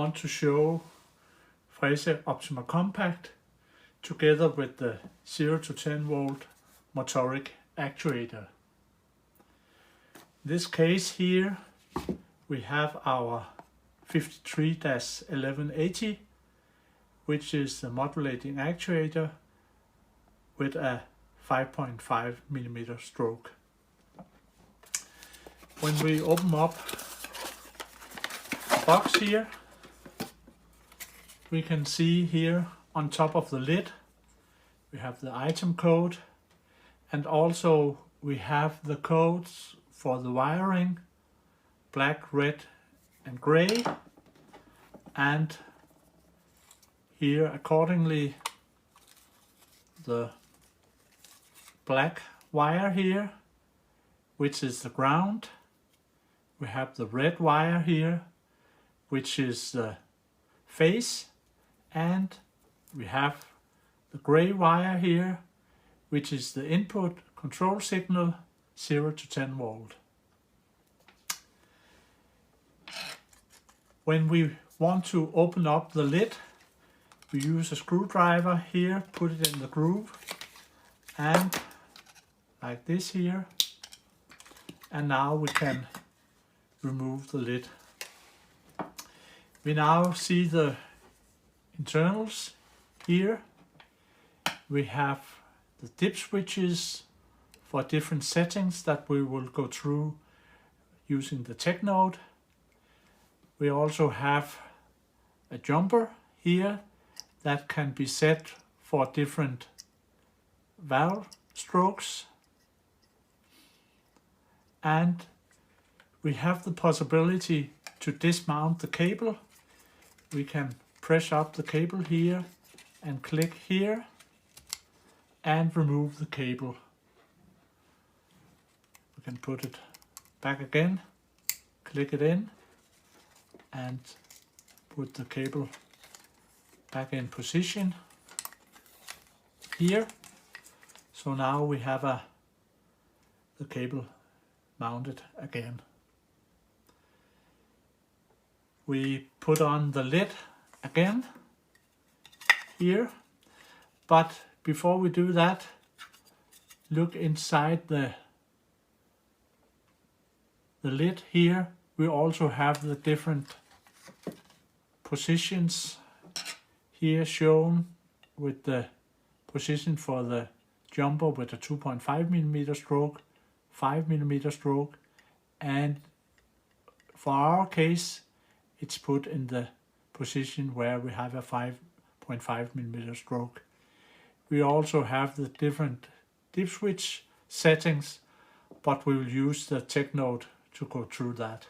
want to show Frese OPTIMA Compact together with the 0 to 10 volt motorisk actuator. In this case here we have our 53-1180, which is the modulating actuator with a 5.5 millimeter stroke. When we open up the box here, we can see here on top of the lid we have the item code, and also we have the codes for the wiring: black, red and gray, and here accordingly the black wire here, which is the ground. We have the red wire here, which is the phase, and we have the gray wire here, which is the input control signal 0 to 10 volt. When we want to open up the lid, we use a screwdriver here, put it in the groove, and like this here, and now we can remove the lid. We now see the internals here. We have the dip switches for different settings that we will go through using the tech node. We also have a jumper here that can be set for different valve strokes, and we have the possibility to dismount the cable. We can press up the cable here and click here and remove the cable. We can put it back again, click it in and put the cable back in position here. So now we have the cable mounted again. We put on the lid again here, but before we do that, look inside the lid here. We also have the different positions here shown, with the position for the jumper with a 2.5 millimeter stroke, 5 millimeter stroke, and for our case it's put in the position where we have a 5.5 millimeter stroke. We also have the different dip switch settings, but we will use the tech node to go through that.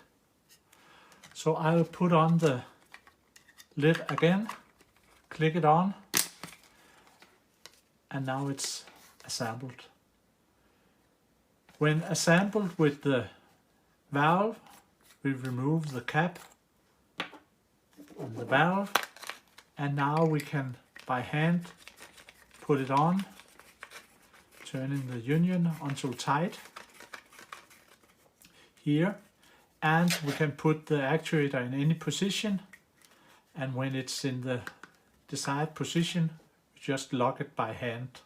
So I'll put on the lid again, click it on, and now it's assembled. When assembled with the valve, we remove the cap on the valve, and now we can by hand put it on, turning the union until tight here, and we can put the actuator in any position, and when it's in the desired position we just lock it by hand.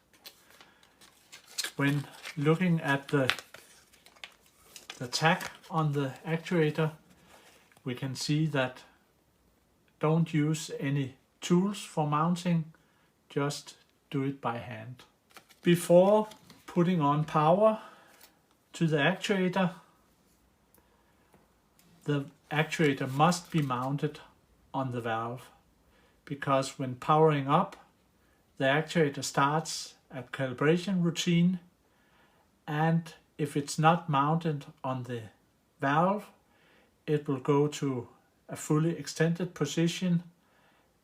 When looking at the tach on the actuator, we can see that don't use any tools for mounting, just do it by hand. Before putting on power to the actuator must be mounted on the valve, because when powering up, the actuator starts a calibration routine, and if it's not mounted on the valve, it will go to a fully extended position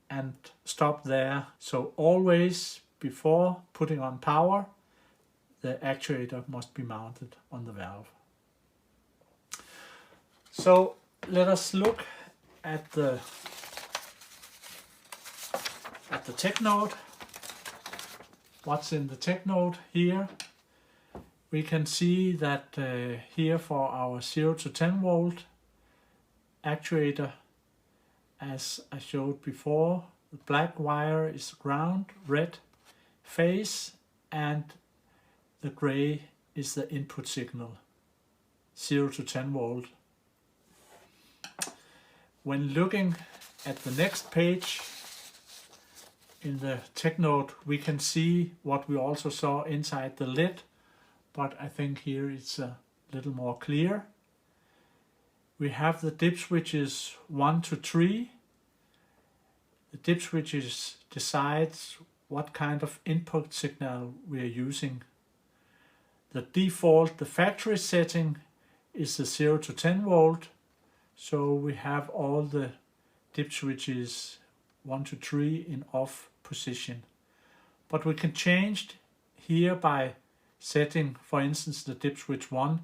and stop there. So always before putting on power, the actuator must be mounted on the valve. So let us look at the tech node. What's in the tech node here? We can see that here for our 0 to 10 volt actuator, as I showed before. The black wire is ground, red phase, and the gray is the input signal, 0 to 10 volt. When looking at the next page in the tech note, we can see what we also saw inside the lid, but I think here it's a little more clear. We have the dip switches 1 to 3. The dip switches decides what kind of input signal we are using. The default, the factory setting, is the 0 to 10 volt. So we have all the dip switches 1 to 3 in off position. But we can change here by setting, for instance, the dip switch 1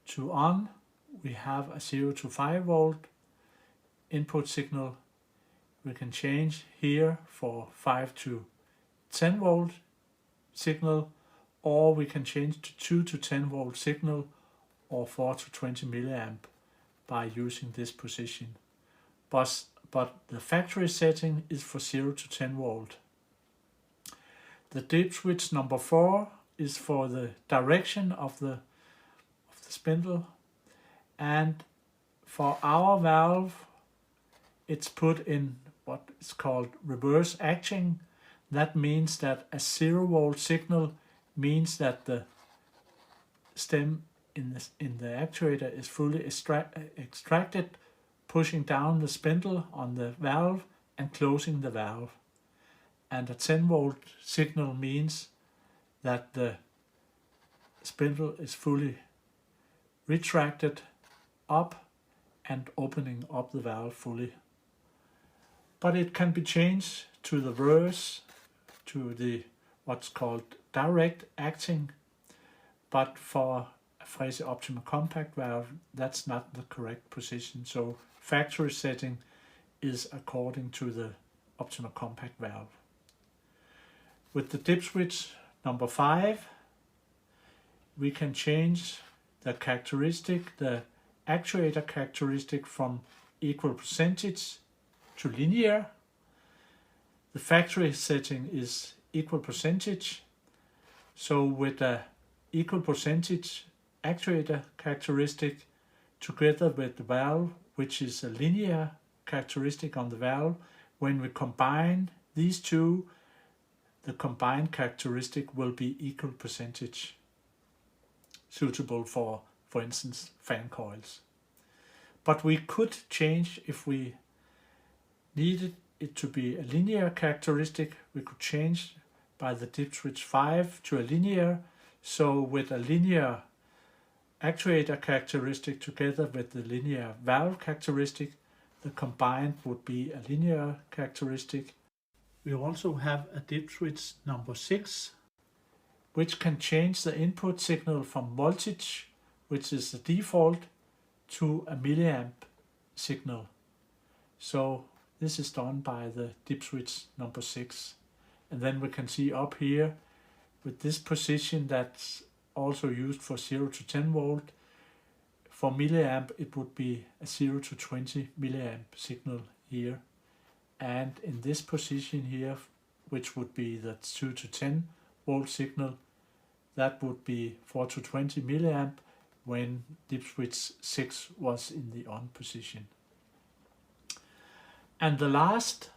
to on. We have a 0 to 5 volt input signal. We can change here for 5 to 10 volt signal, or we can change to 2 to 10 volt signal or 4 to 20 milliamp by using this position. But the factory setting is for 0 to 10 volt. The dip switch number 4 is for the direction of the spindle, and for our valve it's put in what is called reverse acting. That means that a 0 volt signal means that the stem in the actuator is fully extracted, pushing down the spindle on the valve and closing the valve. And a 10 volt signal means that the spindle is fully retracted up and opening up the valve fully. But it can be changed to the reverse, to the what's called direct acting, but for a Frese OPTIMA Compact valve that's not the correct position. So factory setting is according to the OPTIMA Compact valve. With the dip switch number 5, we can change the characteristic, the actuator characteristic, from equal percentage to linear. The factory setting is equal percentage. So with the equal percentage actuator characteristic together with the valve, which is a linear characteristic on the valve, when we combine these two, the combined characteristic will be equal percentage, suitable for instance, fan coils. But we could change, if we needed it to be a linear characteristic, we could change by the dip switch 5 to a linear. So with a linear actuator characteristic together with the linear valve characteristic, the combined would be a linear characteristic. We also have a dip switch number 6, which can change the input signal from voltage, which is the default, to a milliamp signal. So this is done by the dip switch number 6. And then we can see up here with this position that's also used for 0 to 10 volt. For milliamp it would be a 0 to 20 milliamp signal here. And in this position here, which would be the 2 to 10 volt signal, that would be 4 to 20 milliamp when dip switch 6 was in the on position. And the last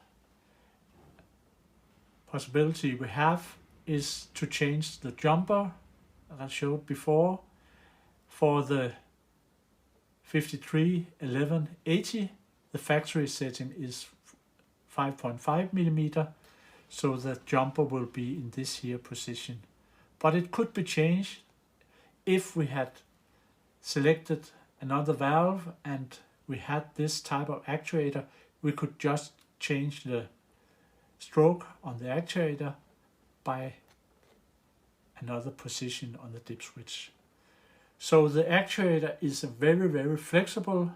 possibility we have is to change the jumper that I showed before. For the 531180, the factory setting is 5.5 millimeter, so the jumper will be in this here position. But it could be changed if we had selected another valve and we had this type of actuator. We could just change the stroke on the actuator by another position on the dip switch. So the actuator is a very, very flexible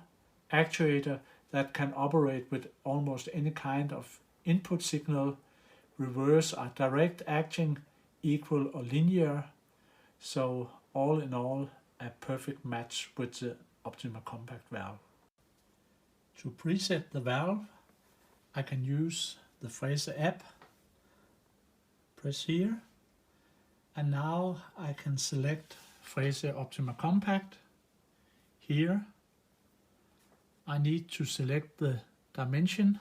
actuator that can operate with almost any kind of input signal, reverse or direct acting, equal or linear. So all in all, a perfect match with the OPTIMA Compact valve. To preset the valve, I can use the Frese app. Press here, and now I can select Frese OPTIMA Compact. Here I need to select the dimension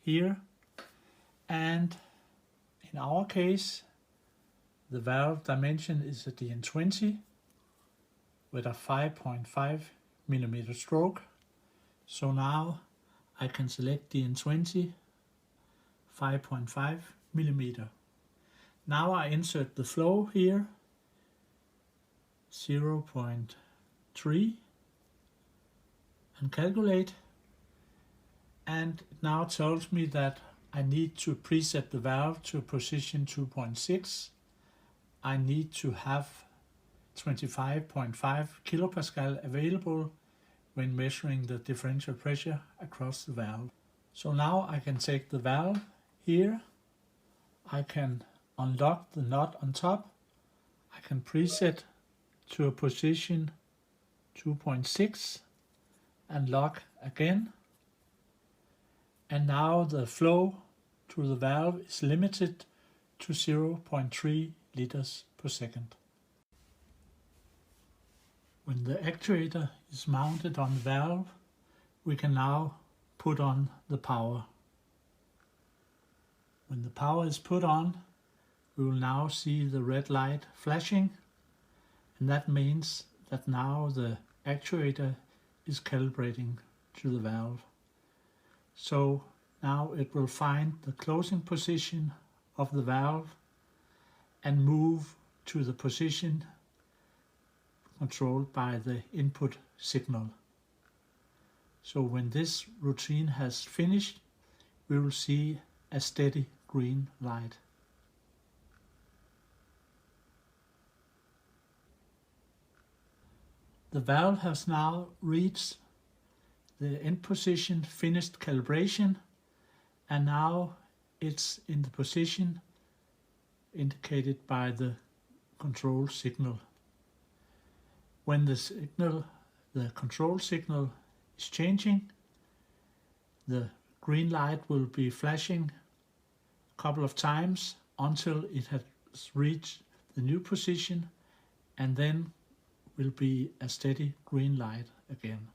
here, and in our case the valve dimension is a DN20 with a 5.5 millimeter stroke. So now I can select DN20 5.5 millimeter. Now I insert the flow here, 0.3, and calculate, and it now tells me that I need to preset the valve to position 2.6. I need to have 25.5 kilopascal available when measuring the differential pressure across the valve. So now I can take the valve here, I can unlock the nut on top, I can preset to a position 2.6 and lock again, and now the flow to the valve is limited to 0.3 liters per second. When the actuator is mounted on the valve, we can now put on the power. When the power is put on, we will now see the red light flashing, and that means that now the actuator is calibrating to the valve. So now it will find the closing position of the valve and move to the position controlled by the input signal. So when this routine has finished, we will see a steady green light. The valve has now reached the end position, finished calibration, and now it's in the position indicated by the control signal. When the control signal is changing, the green light will be flashing a couple of times until it has reached the new position, and then will be a steady green light again.